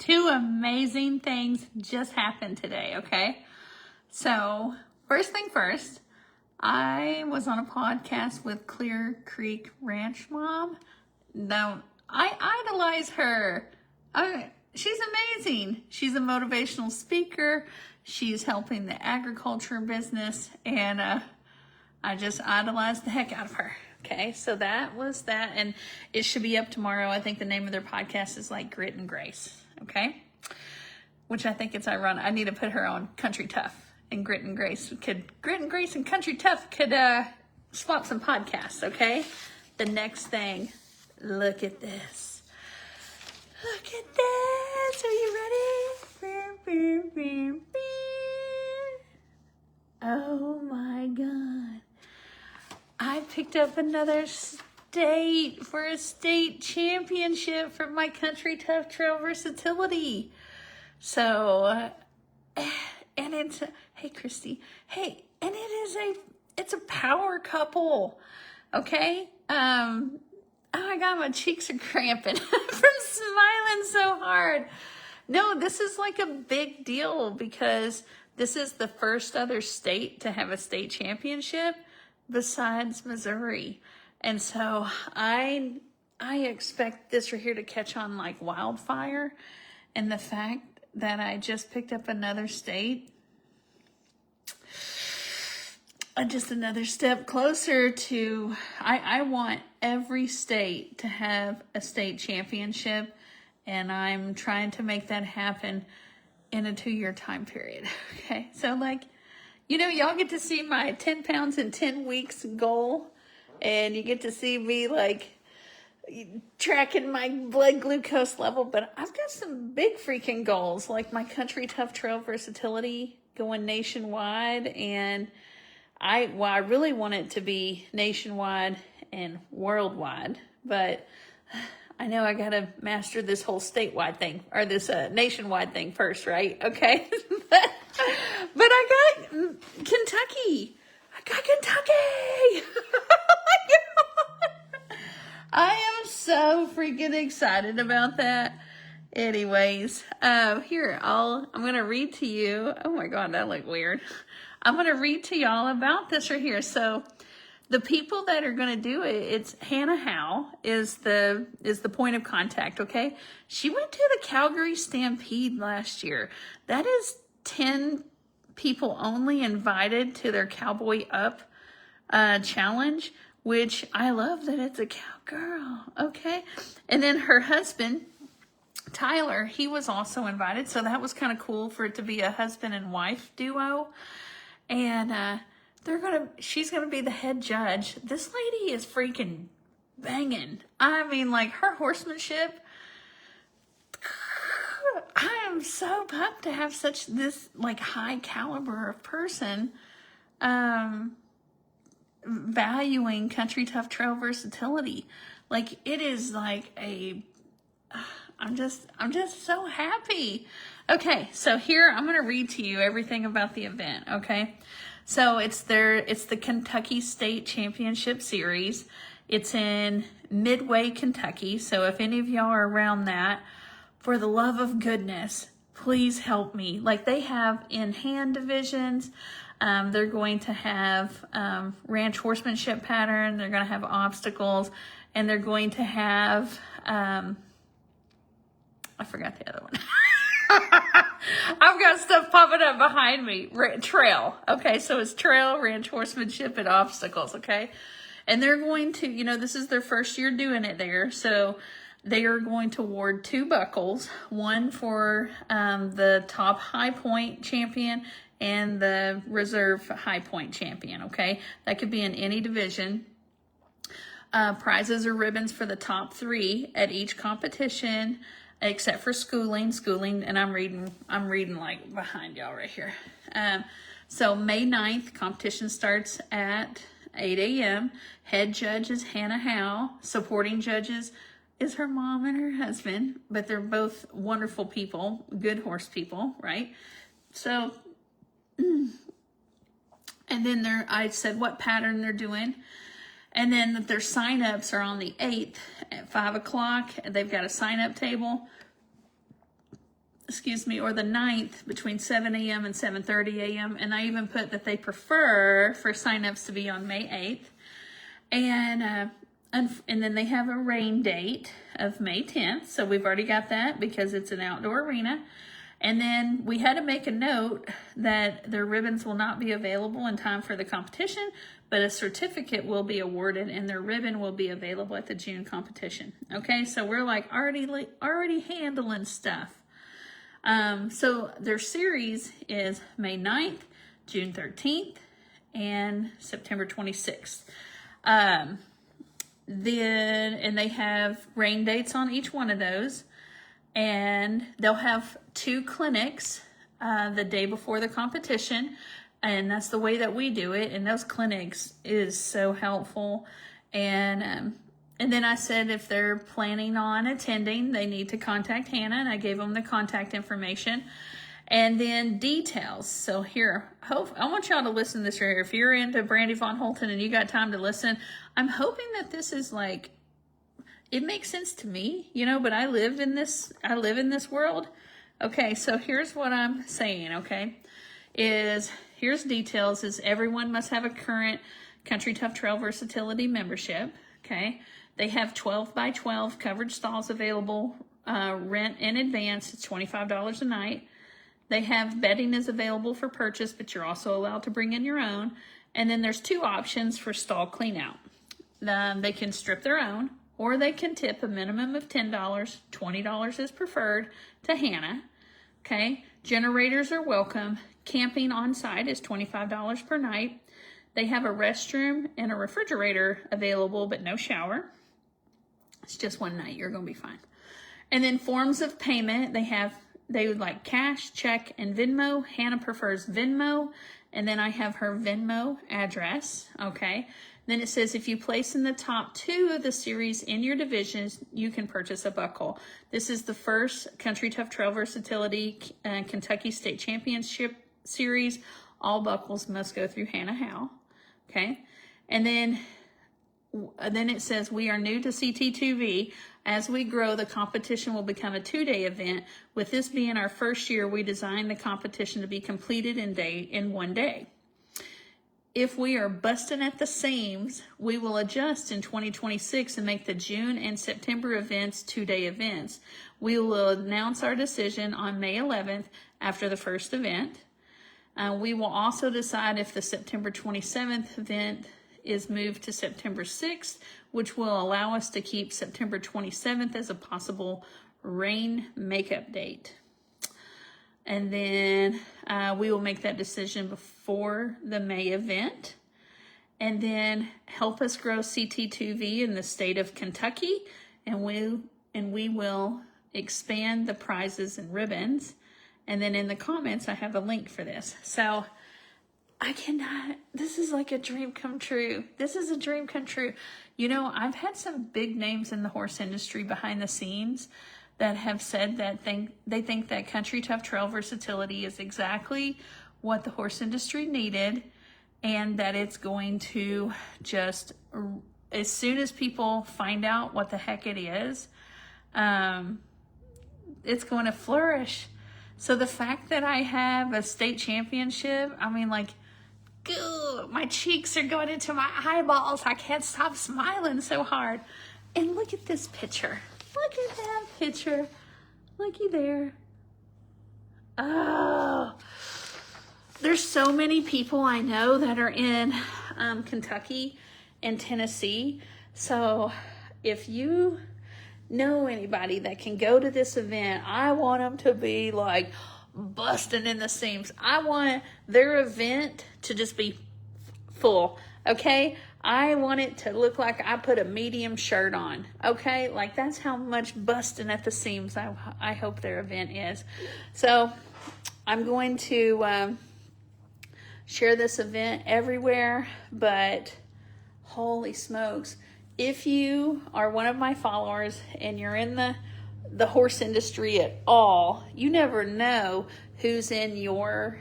Two amazing things just happened today, okay? So, first thing first, I was on a podcast with Clear Creek Ranch Mom. Now, I idolize her. She's amazing. She's a motivational speaker. She's helping the agriculture business, and I just idolize the heck out of her. Okay, so that was that, and it should be up tomorrow. I think the name of their podcast is like Grit and Grace, okay? Which I think it's ironic. I need to put her on Country Tough, and Grit and Grace and Country Tough could swap some podcasts, okay? The next thing, look at this. Look at this. Are you ready? Oh my God. I picked up another state for a state championship for my Country Tough Trail Versatility. So, and it's, hey Christy, hey, and it's a power couple, okay? Oh my God, my cheeks are cramping from smiling so hard. No, this is like a big deal because this is the first other state to have a state championship besides Missouri. And so I expect this right here to catch on like wildfire. And the fact that I just picked up another state, just another step closer to, I want every state to have a state championship, and I'm trying to make that happen in a 2-year time period. Okay, so like, you know, y'all get to see my 10 pounds in 10 weeks goal, and you get to see me like tracking my blood glucose level, but I've got some big freaking goals, like my Country Tough Trail Versatility going nationwide, and I really want it to be nationwide and worldwide, but I know I gotta master this whole statewide thing, or this nationwide thing first, right? Okay. But I got Kentucky. I got Kentucky. I am so freaking excited about that. Anyways, here, I'm going to read to you. Oh my God, that looked weird. I'm going to read to y'all about this right here. So the people that are going to do it, it's Hannah Howe is the point of contact, okay? She went to the Calgary Stampede last year. That is 10 people only invited to their Cowboy Up challenge, which I love that it's a cowgirl, okay? And then her husband, Tyler, he was also invited, so that was kind of cool for it to be a husband and wife duo. And she's gonna be the head judge. This lady is freaking banging. I mean, like, her horsemanship, I am so pumped to have this like high caliber of person valuing Country Tough Trail Versatility. Like, it is like I'm just so happy. Okay, so here I'm going to read to you everything about the event, okay? So it's the Kentucky State Championship Series. It's in Midway, Kentucky. So if any of y'all are around that, for the love of goodness, please help me. Like, they have in-hand divisions. They're going to have ranch horsemanship pattern. They're going to have obstacles. And they're going to have, I forgot the other one. I've got stuff popping up behind me. Trail. Okay, so it's trail, ranch horsemanship, and obstacles, okay? And they're going to, this is their first year doing it there. So they are going to award 2 buckles, one for the top high point champion and the reserve high point champion, okay? That could be in any division. Prizes or ribbons for the top 3 at each competition, except for schooling, and I'm reading like behind y'all right here. So May 9th, competition starts at 8 a.m. Head judge is Hannah Howe. Supporting judges is her mom and her husband, but they're both wonderful people, good horse people, right? So, and then I said what pattern they're doing. And then their sign-ups are on the 8th at 5 o'clock. They've got a sign-up table. or the 9th between 7 a.m. and 7:30 a.m. And I even put that they prefer for signups to be on May 8th. And then they have a rain date of May 10th. So we've already got that because it's an outdoor arena. And then we had to make a note that their ribbons will not be available in time for the competition, but a certificate will be awarded and their ribbon will be available at the June competition. Okay, so we're like already handling stuff. So their series is May 9th, June 13th, and September 26th. And they have rain dates on each one of those. And they'll have 2 clinics the day before the competition. And that's the way that we do it. And those clinics is so helpful. And then I said if they're planning on attending, they need to contact Hannah. And I gave them the contact information. And then details. So here, I want y'all to listen to this right here. If you're into Brandy Von Holton and you got time to listen, I'm hoping that this is like, it makes sense to me, but I live in this world. Okay, so here's what I'm saying, okay, here's details, is everyone must have a current Country Tough Trail Versatility membership, okay? They have 12 by 12 covered stalls available, rent in advance, it's $25 a night. They have bedding is available for purchase, but you're also allowed to bring in your own. And then there's 2 options for stall clean out. They can strip their own, or they can tip a minimum of $10, $20 is preferred, to Hannah. Okay, generators are welcome. Camping on site is $25 per night. They have a restroom and a refrigerator available, but no shower. It's just one night, you're gonna be fine. And then forms of payment, they would like cash, check, and Venmo. Hannah prefers Venmo, and then I have her Venmo address, okay? Then it says if you place in the top 2 of the series in your divisions, you can purchase a buckle. This is the first Country Tough Trail Versatility Kentucky State Championship Series. All buckles must go through Hannah Howe. Okay, and then it says we are new to CT2V. As we grow, the competition will become a 2-day event. With this being our first year, we designed the competition to be completed in 1 day. If we are busting at the seams, we will adjust in 2026 and make the June and September events 2-day events. We will announce our decision on May 11th after the first event. We will also decide if the September 27th event is moved to September 6th, which will allow us to keep September 27th as a possible rain makeup date. And then we will make that decision before the May event. And then help us grow CT2V in the state of Kentucky. And we will expand the prizes and ribbons. And then in the comments, I have a link for this. So this is like a dream come true. This is a dream come true. I've had some big names in the horse industry behind the scenes that have said that they think that Country Tough Trail Versatility is exactly what the horse industry needed, and that it's going to just, as soon as people find out what the heck it is, it's going to flourish. So the fact that I have a state championship, my cheeks are going into my eyeballs. I can't stop smiling so hard. And look at this picture. Look at that picture. Looky there. Oh, there's so many people I know that are in Kentucky and Tennessee. So if you know anybody that can go to this event, I want them to be like busting in the seams. I want their event to just be full, okay? I want it to look like I put a medium shirt on, okay? Like that's how much busting at the seams I hope their event is. So I'm going to share this event everywhere, but holy smokes. If you are one of my followers and you're in the horse industry at all, you never know who's in your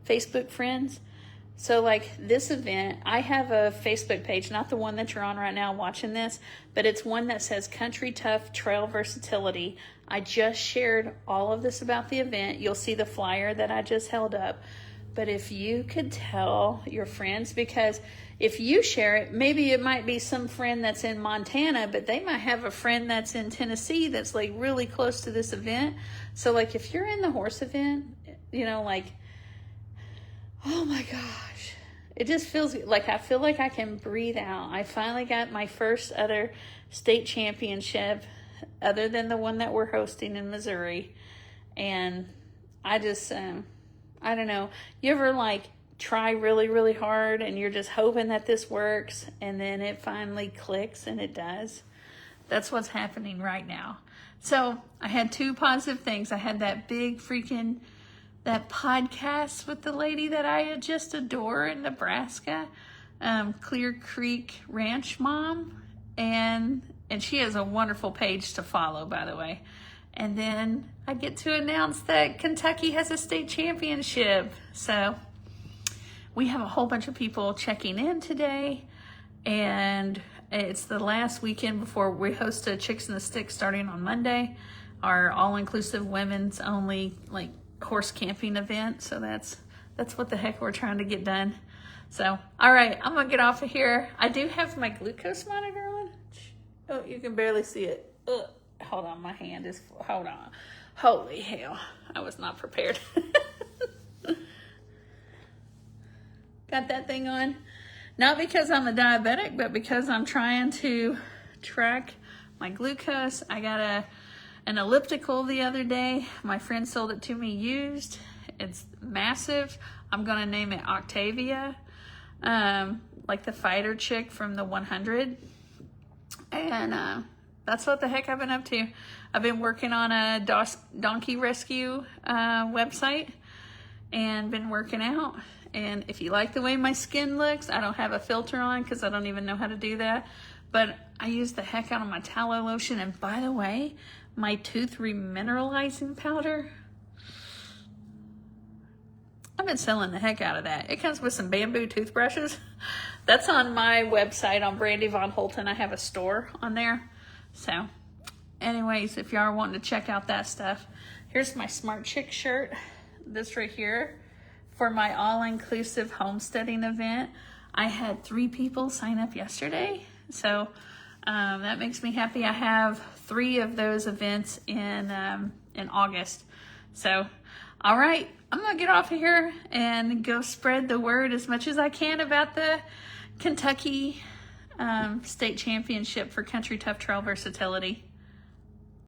Facebook friends. So like this event, I have a Facebook page, not the one that you're on right now watching this, but it's one that says Country Tough Trail Versatility. I just shared all of this about the event. You'll see the flyer that I just held up. But if you could tell your friends, because if you share it, maybe it might be some friend that's in Montana, but they might have a friend that's in Tennessee that's like really close to this event. So like if you're in the horse event, you know, like, oh my gosh, it just feels like I feel like I can breathe out. I finally got my first other state championship other than the one that we're hosting in Missouri. And I just, I don't know. You ever like try really, really hard and you're just hoping that this works and then it finally clicks and it does? That's what's happening right now. So I had two positive things. I had that big freaking, that podcast with the lady that I just adore in Nebraska, Clear Creek Ranch Mom. And she has a wonderful page to follow, by the way. And then I get to announce that Kentucky has a state championship. So we have a whole bunch of people checking in today. And it's the last weekend before we host a Chicks in the Stick starting on Monday. Our all-inclusive women's only like horse camping event. So that's what the heck we're trying to get done. So, all right, I'm going to get off of here. I do have my glucose monitor on. Oh, you can barely see it. Ugh. Hold on, my hand is, hold on. Holy hell, I was not prepared. Got that thing on. Not because I'm a diabetic, but because I'm trying to track my glucose. I got an elliptical the other day. My friend sold it to me used. It's massive. I'm going to name it Octavia, like the fighter chick from the 100. And that's what the heck I've been up to. I've been working on a donkey rescue website and been working out. And if you like the way my skin looks, I don't have a filter on because I don't even know how to do that. But I use the heck out of my tallow lotion. And by the way, my tooth remineralizing powder, I've been selling the heck out of that. It comes with some bamboo toothbrushes. That's on my website on Brandy Von Holton. I have a store on there. So anyways, if y'all are wanting to check out that stuff, here's my Smart Chick shirt. This right here for my all-inclusive homesteading event. I had 3 people sign up yesterday. So that makes me happy. I have 3 of those events in August. So, all right, I'm going to get off of here and go spread the word as much as I can about the Kentucky State Championship for Country Tough Trail Versatility.